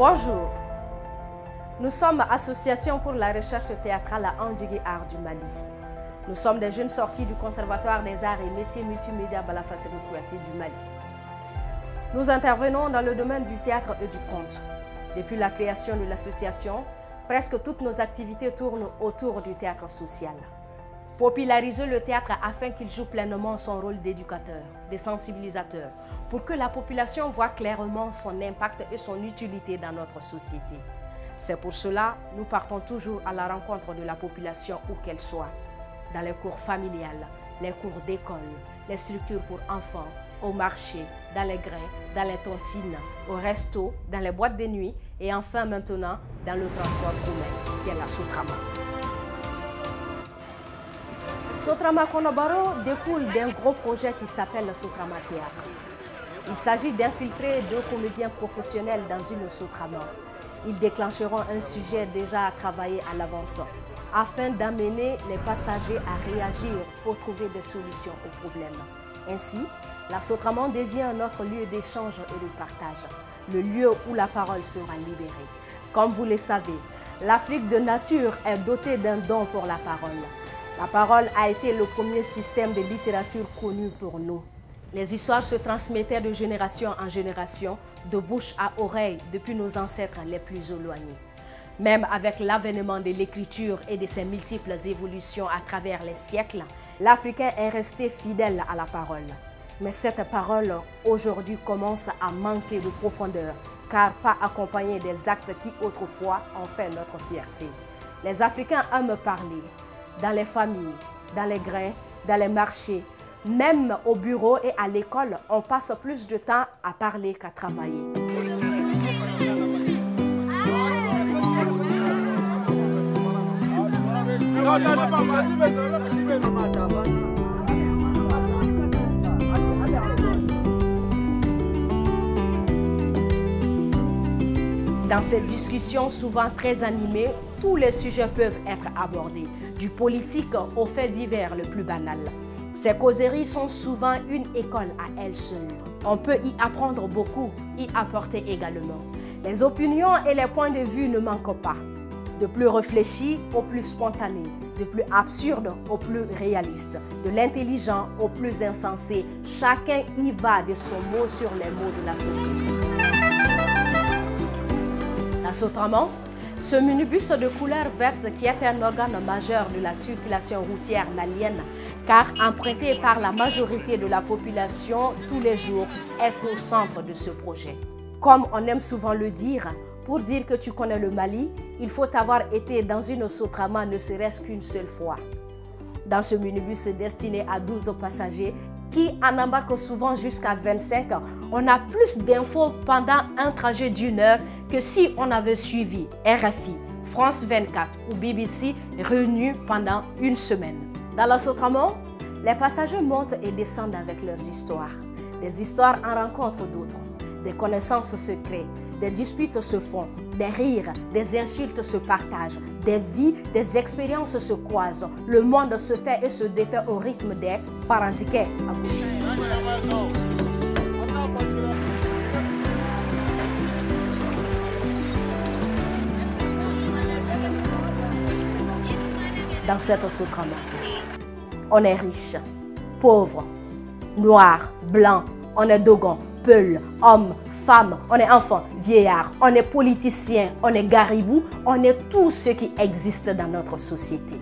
Bonjour, nous sommes Association pour la recherche théâtrale à Andjigui Art du Mali. Nous sommes des jeunes sortis du Conservatoire des arts et métiers multimédia Balafassé Kouyaté du Mali. Nous intervenons dans le domaine du théâtre et du conte. Depuis la création de l'association, presque toutes nos activités tournent autour du théâtre social. Populariser le théâtre afin qu'il joue pleinement son rôle d'éducateur, de sensibilisateur, pour que la population voit clairement son impact et son utilité dans notre société. C'est pour cela que nous partons toujours à la rencontre de la population où qu'elle soit, dans les cours familiales, les cours d'école, les structures pour enfants, au marché, dans les grains, dans les tontines, au resto, dans les boîtes de nuit et enfin maintenant dans le transport commun, qui est la Sotrama. Sotrama Konobaro découle d'un gros projet qui s'appelle le Sotrama Théâtre. Il s'agit d'infiltrer 2 comédiens professionnels dans une Sotrama. Ils déclencheront un sujet déjà à travailler à l'avance, afin d'amener les passagers à réagir pour trouver des solutions aux problèmes. Ainsi, la Sotrama devient notre lieu d'échange et de partage, le lieu où la parole sera libérée. Comme vous le savez, l'Afrique de nature est dotée d'un don pour la parole. La parole a été le premier système de littérature connu pour nous. Les histoires se transmettaient de génération en génération, de bouche à oreille, depuis nos ancêtres les plus éloignés. Même avec l'avènement de l'écriture et de ses multiples évolutions à travers les siècles, l'Africain est resté fidèle à la parole. Mais cette parole, aujourd'hui, commence à manquer de profondeur, car pas accompagnée des actes qui, autrefois, ont fait notre fierté. Les Africains aiment parler. Dans les familles, dans les grains, dans les marchés, même au bureau et à l'école, on passe plus de temps à parler qu'à travailler. Dans cette discussion souvent très animée, tous les sujets peuvent être abordés, du politique aux faits divers le plus banal. Ces causeries sont souvent une école à elles seules. On peut y apprendre beaucoup, y apporter également. Les opinions et les points de vue ne manquent pas. De plus réfléchis au plus spontané, de plus absurde au plus réaliste, de l'intelligent au plus insensé. Chacun y va de son mot sur les mots de la société. La Sotrama, ce minibus de couleur verte qui est un organe majeur de la circulation routière malienne, car emprunté par la majorité de la population tous les jours, est au centre de ce projet. Comme on aime souvent le dire, pour dire que tu connais le Mali, il faut avoir été dans une Sotrama ne serait-ce qu'une seule fois. Dans ce minibus destiné à 12 passagers, qui en embarquent souvent jusqu'à 25, on a plus d'infos pendant un trajet d'1 heure que si on avait suivi RFI, France 24 ou BBC réunis pendant une semaine. Dans la Sotrama, les passagers montent et descendent avec leurs histoires. Des histoires en rencontrent d'autres. Des connaissances se créent, des disputes se font, des rires, des insultes se partagent, des vies, des expériences se croisent. Le monde se fait et se défait au rythme des parantiquets à boucher. Dans cette Sotrama, on est riche, pauvre, noir, blanc, on est dogon, peul, homme, femme, on est enfant, vieillard, on est politicien, on est garibou, on est tout ce qui existe dans notre société.